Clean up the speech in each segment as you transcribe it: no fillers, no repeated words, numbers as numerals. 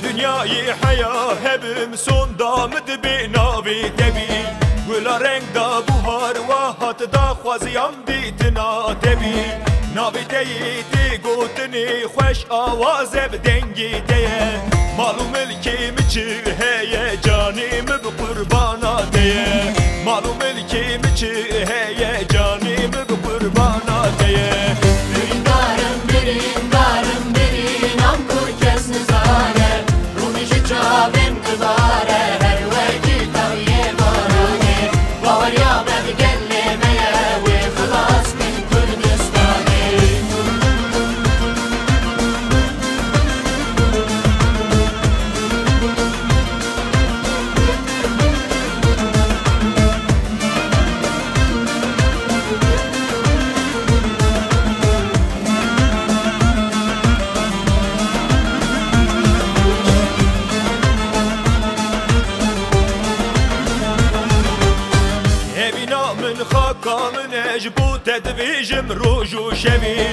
dünyayı haya hebim son damıd bi navi debi Gula renk da buhar vahat da khwaziyam ditina debi Navi deyiti gotini khoş avaz eb dengi deye Malu mülkim çi heye canim bi kurbana deye Malu mülkim çi heye canim bi kurbana deye Birindarım birindarım birin amkur kes nizare Rumişi çavim kıvare her veki taviye varane Bavar ya bev gellemeye ve kılas min Kürdistan'e من خاكا من اجبو تدفيجم روجو شوي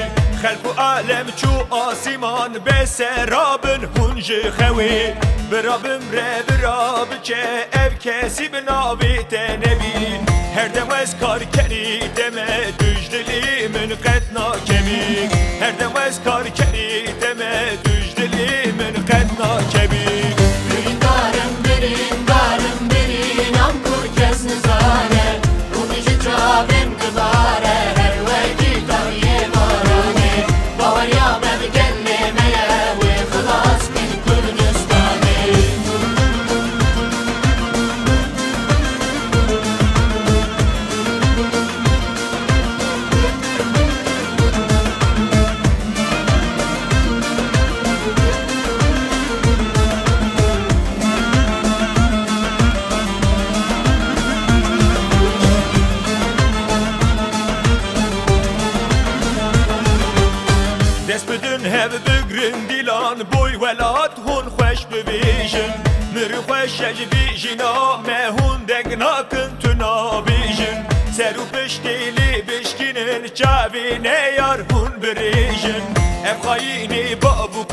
خلقو عالم چو آسمان بسراب هنج خوي برابم ره براب چه ev kesi binavi tenebi Her dem ez kar keri deme düjdelimin qetna kemik Her dem ez kar keri deme düjdelimin qetna kemik Birindarım birindarım birin amkur kes nizare Çavim kıvare her veki taviye varane Bavar ya bev gellemeye ve kılas min Kürdistan'e Dest بدن هب بگرن دیلان بوی ولات هون خوش ببیجن مر خوش جبیجنا مهون دگنا کن تنا بیجن سرو پشتیلی بشکنن چاوی نیار هون بریجن اب خاینی بابو